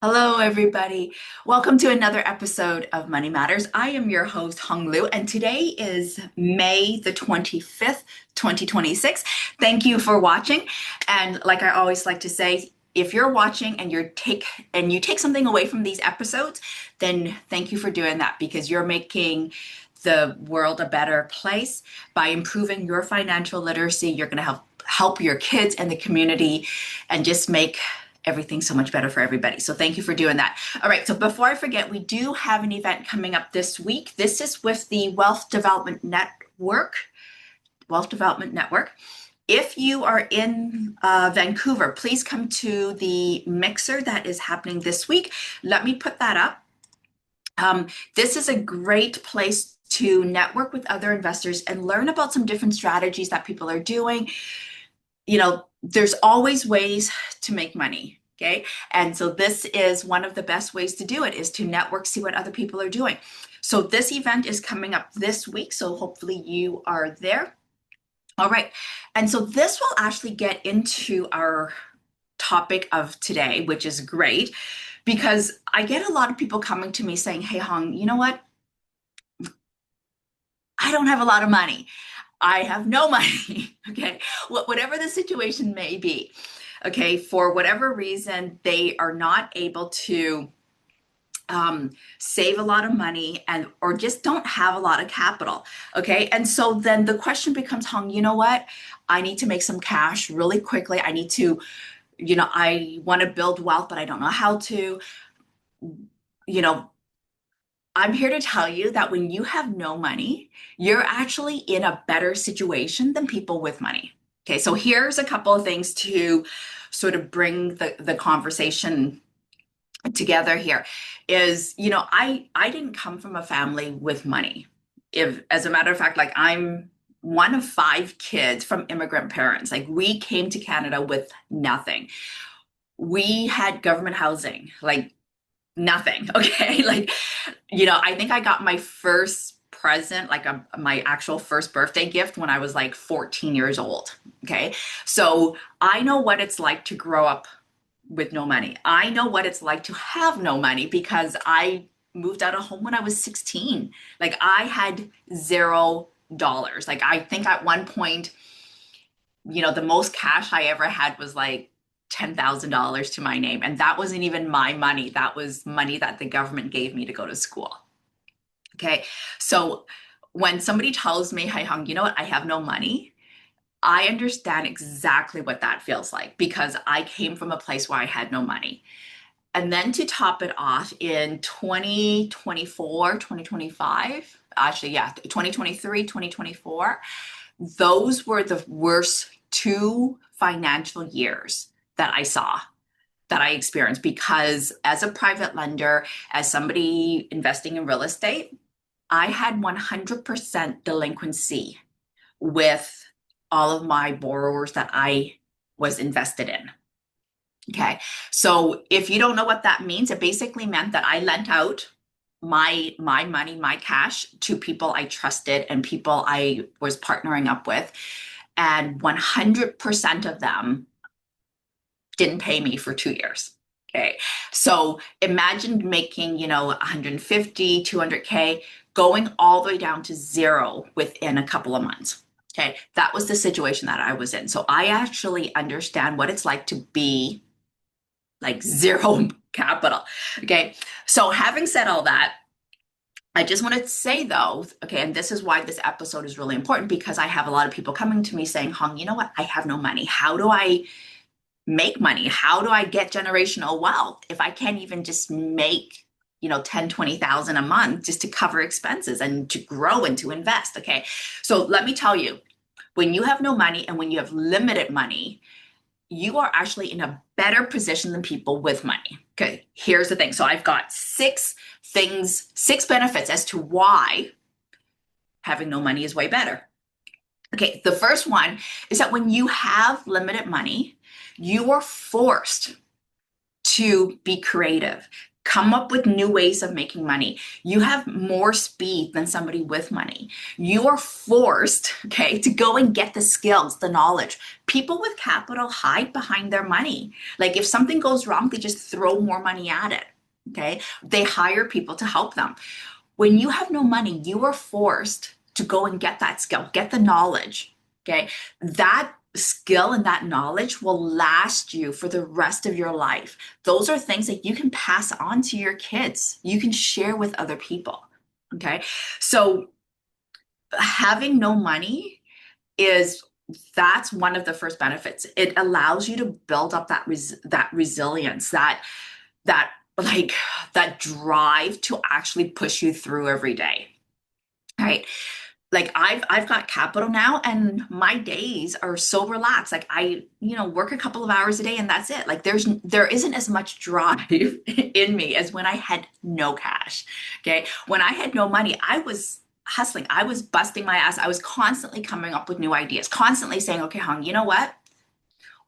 Hello, everybody. Welcome to another episode of Money Matters. I am your host, Huong Luu, and today is May the 25th, 2026. Thank you for watching. And like I always like to say, if you're watching and you take something away from these episodes, then thank you for doing that because you're making the world a better place by improving your financial literacy. You're going to help your kids and the community and just make everything so much better for everybody. So thank you for doing that. All right, so before I forget, we do have an event coming up this week. This is with the Wealth Development Network. If you are in Vancouver, please come to the mixer that is happening this week. Let me put that up. This is a great place to network with other investors and learn about some different strategies that people are doing. There's always ways to make money. Okay. And so this is one of the best ways to do it is to network, see what other people are doing. So this event is coming up this week. So hopefully you are there. All right. And so this will actually get into our topic of today, which is great because I get a lot of people coming to me saying, "Hey, Hong, you know what? I don't have a lot of money. I have no money." Okay. Whatever the situation may be. Okay. For whatever reason, they are not able to save a lot of money or just don't have a lot of capital. Okay. And so then the question becomes, Hong, you know what? I need to make some cash really quickly. I need to, I want to build wealth, but I don't know how to. You know, I'm here to tell you that when you have no money, you're actually in a better situation than people with money. Okay, so here's a couple of things to sort of bring the conversation together here is, I didn't come from a family with money. If, as a matter of fact, like I'm one of five kids from immigrant parents. Like we came to Canada with nothing. We had government housing, like nothing. Okay. I think I got my first present, my actual first birthday gift when I was like 14 years old. Okay. So I know what it's like to grow up with no money. I know what it's like to have no money because I moved out of home when I was 16. Like I had $0. Like I think at one point, the most cash I ever had was like $10,000 to my name. And that wasn't even my money. That was money that the government gave me to go to school. Okay. So when somebody tells me, "Hey, Hung, you know what? I have no money," I understand exactly what that feels like because I came from a place where I had no money. And then to top it off in 2024, 2025, actually, yeah, 2023, 2024, those were the worst two financial years that I saw, that I experienced, because as a private lender, as somebody investing in real estate, I had 100% delinquency with all of my borrowers that I was invested in. Okay. So if you don't know what that means, it basically meant that I lent out my money, my cash to people I trusted and people I was partnering up with. And 100% of them didn't pay me for 2 years. Okay. So imagine making, 150, 200K, going all the way down to zero within a couple of months. Okay. That was the situation that I was in. So I actually understand what it's like to be like zero capital. Okay. So having said all that, I just want to say though, okay, and this is why this episode is really important because I have a lot of people coming to me saying, "Hung, you know what? I have no money. How do I make money? How do I get generational wealth if I can't even just make, 10, 20,000 a month just to cover expenses and to grow and to invest?" Okay. So let me tell you, when you have no money and when you have limited money, you are actually in a better position than people with money. Okay. Here's the thing. So I've got six benefits as to why having no money is way better. Okay. The first one is that when you have limited money, you are forced to be creative. Come up with new ways of making money. You have more speed than somebody with money. You are forced, okay, to go and get the skills, the knowledge. People with capital hide behind their money. Like if something goes wrong, they just throw more money at it. Okay. They hire people to help them. When you have no money, you are forced to go and get that skill, get the knowledge. Okay. That skill and that knowledge will last you for the rest of your life. Those are things that you can pass on to your kids, you can share with other people. Okay. So having no money is that's one of the first benefits. It allows you to build up that resilience, that like that drive to actually push you through every day. Right. Like I've got capital now and my days are so relaxed. Like I, work a couple of hours a day and that's it. Like there isn't as much drive in me as when I had no cash. Okay. When I had no money, I was hustling. I was busting my ass. I was constantly coming up with new ideas, constantly saying, okay, Hung, you know what?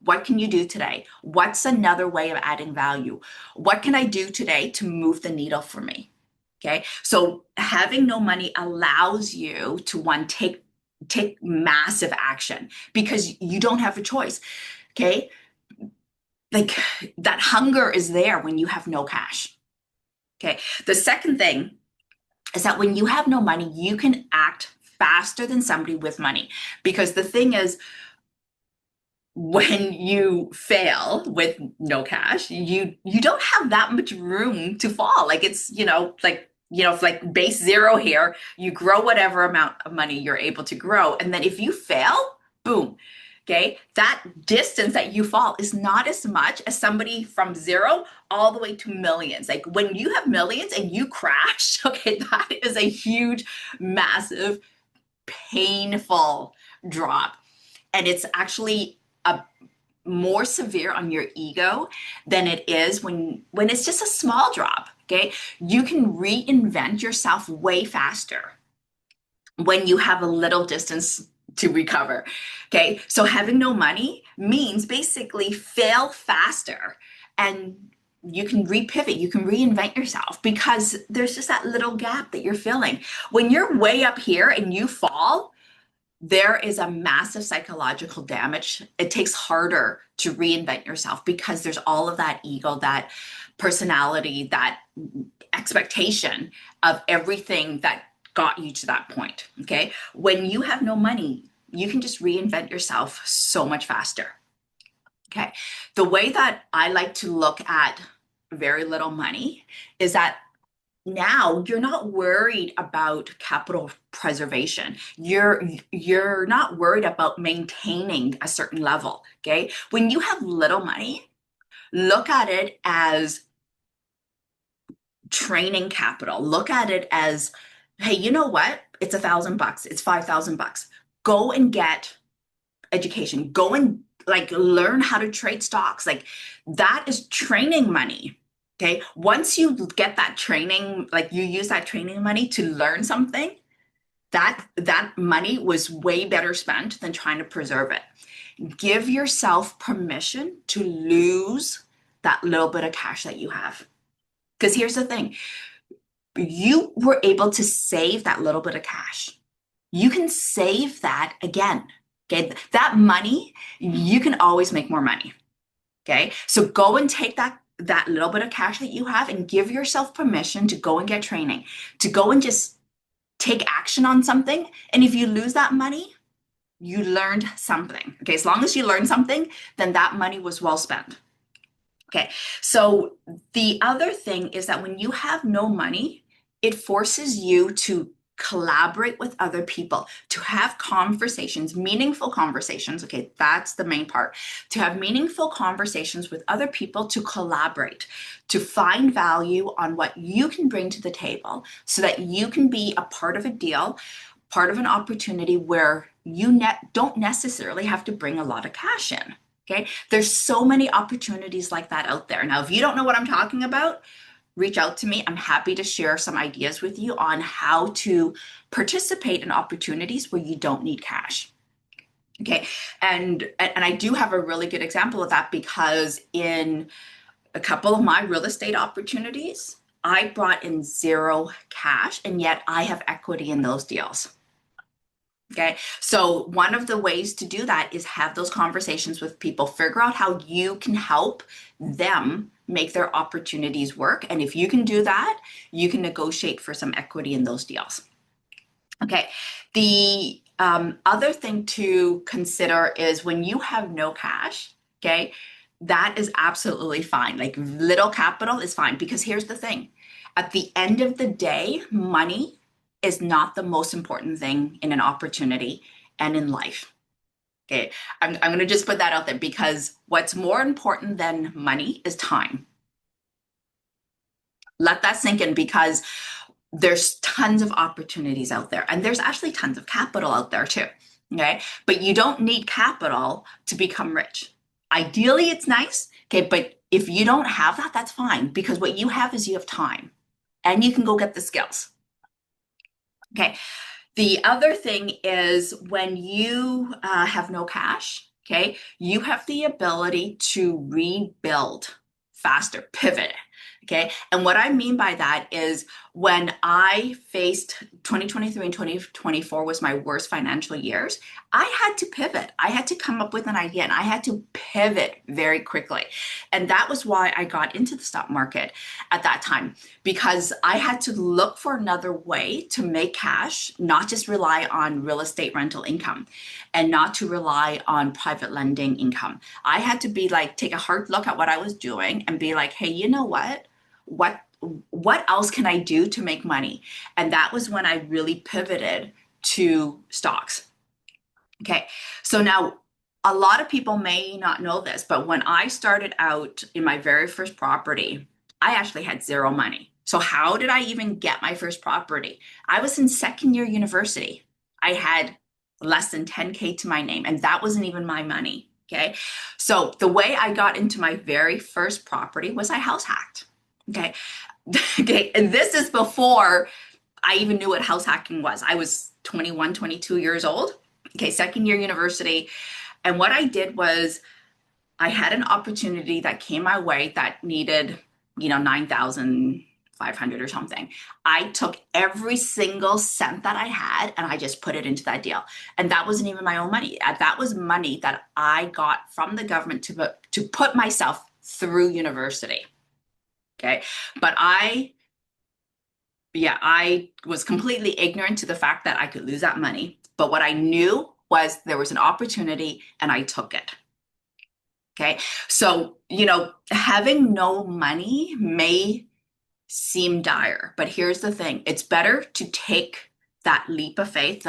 What can you do today? What's another way of adding value? What can I do today to move the needle for me? Okay. So having no money allows you to take massive action because you don't have a choice. Okay. Like that hunger is there when you have no cash. Okay. The second thing is that when you have no money, you can act faster than somebody with money. Because the thing is, when you fail with no cash, you don't have that much room to fall. Like it's, like base zero here, you grow whatever amount of money you're able to grow. And then if you fail, boom. Okay. That distance that you fall is not as much as somebody from zero all the way to millions. Like when you have millions and you crash, okay, that is a huge, massive, painful drop. And it's actually a more severe on your ego than it is when it's just a small drop. Okay. You can reinvent yourself way faster when you have a little distance to recover. Okay. So having no money means basically fail faster and you can repivot, you can reinvent yourself because there's just that little gap that you're filling. When you're way up here and you fall, there is a massive psychological damage. It takes harder to reinvent yourself because there's all of that ego, that personality, that expectation of everything that got you to that point. Okay. When you have no money, you can just reinvent yourself so much faster. Okay. The way that I like to look at very little money is that now you're not worried about capital preservation. You're not worried about maintaining a certain level. Okay. When you have little money, look at it as training capital. Look at it as, hey, you know what? It's $1,000. It's $5,000. Go and get education. Go and like learn how to trade stocks. Like that is training money. Okay. Once you get that training, like you use that training money to learn something, that money was way better spent than trying to preserve it. Give yourself permission to lose that little bit of cash that you have. Because here's the thing, you were able to save that little bit of cash. You can save that again. Okay. That money, you can always make more money. Okay. So go and take that little bit of cash that you have and give yourself permission to go and get training, to go and just take action on something. And if you lose that money, you learned something. Okay. As long as you learned something, then that money was well spent. Okay. So the other thing is that when you have no money, it forces you to collaborate with other people, to have conversations, meaningful conversations. Okay, that's the main part. To have meaningful conversations with other people, to collaborate, to find value on what you can bring to the table so that you can be a part of a deal, part of an opportunity where you don't necessarily have to bring a lot of cash in. Okay, there's so many opportunities like that out there. Now, if you don't know what I'm talking about, reach out to me. I'm happy to share some ideas with you on how to participate in opportunities where you don't need cash. Okay. And I do have a really good example of that because in A couple of my real estate opportunities, I brought in zero cash, and yet I have equity in those deals. Okay. So one of the ways to do that is have those conversations with people, figure out how you can help them make their opportunities work. And if you can do that, you can negotiate for some equity in those deals. Okay. The other thing to consider is when you have no cash, okay, that is absolutely fine. Like little capital is fine because here's the thing. At the end of the day, money is not the most important thing in an opportunity and in life. Okay. I'm going to just put that out there because what's more important than money is time. Let that sink in because there's tons of opportunities out there and there's actually tons of capital out there too. Okay. But you don't need capital to become rich. Ideally, it's nice. Okay. But if you don't have that, that's fine because what you have is you have time and you can go get the skills. Okay. The other thing is when you have no cash, okay, you have the ability to rebuild faster, pivot. Okay. And what I mean by that is when I faced 2023 and 2024 was my worst financial years, I had to pivot. I had to come up with an idea and I had to pivot very quickly. And that was why I got into the stock market at that time, because I had to look for another way to make cash, not just rely on real estate rental income and not to rely on private lending income. I had to be like, take a hard look at what I was doing and be like, hey, you know what? What else can I do to make money? And that was when I really pivoted to stocks. Okay. So now a lot of people may not know this, but when I started out in my very first property, I actually had zero money. So how did I even get my first property? I was in second year university. I had less than 10K to my name, and that wasn't even my money. Okay. So the way I got into my very first property was I house hacked. Okay. Okay. And this is before I even knew what house hacking was. I was 21, 22 years old. Okay. Second year university. And what I did was I had an opportunity that came my way that needed, 9,500 or something. I took every single cent that I had and I just put it into that deal. And that wasn't even my own money. That was money that I got from the government to put myself through university. Okay. But I was completely ignorant to the fact that I could lose that money. But what I knew was there was an opportunity and I took it. Okay. So, having no money may seem dire, but here's the thing. It's better to take that leap of faith,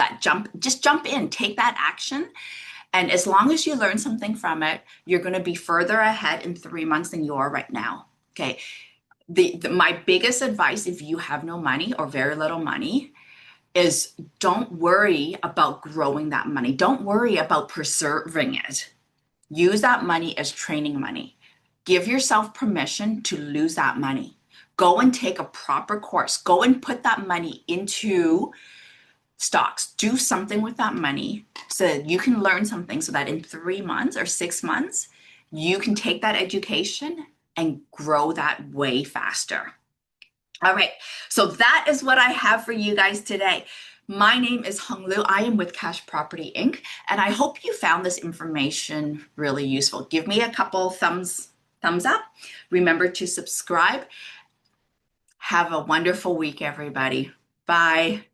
just jump in, take that action. And as long as you learn something from it, you're going to be further ahead in 3 months than you are right now. Okay. My biggest advice, if you have no money or very little money, is don't worry about growing that money. Don't worry about preserving it. Use that money as training money. Give yourself permission to lose that money. Go and take a proper course. Go and put that money into stocks. Do something with that money so that you can learn something so that in 3 months or 6 months, you can take that education and grow that way faster. All right, so that is what I have for you guys today. My name is Huong Luu. I am with Cash Property Inc. And I hope you found this information really useful. Give me a couple thumbs up. Remember to subscribe. Have a wonderful week, everybody. Bye.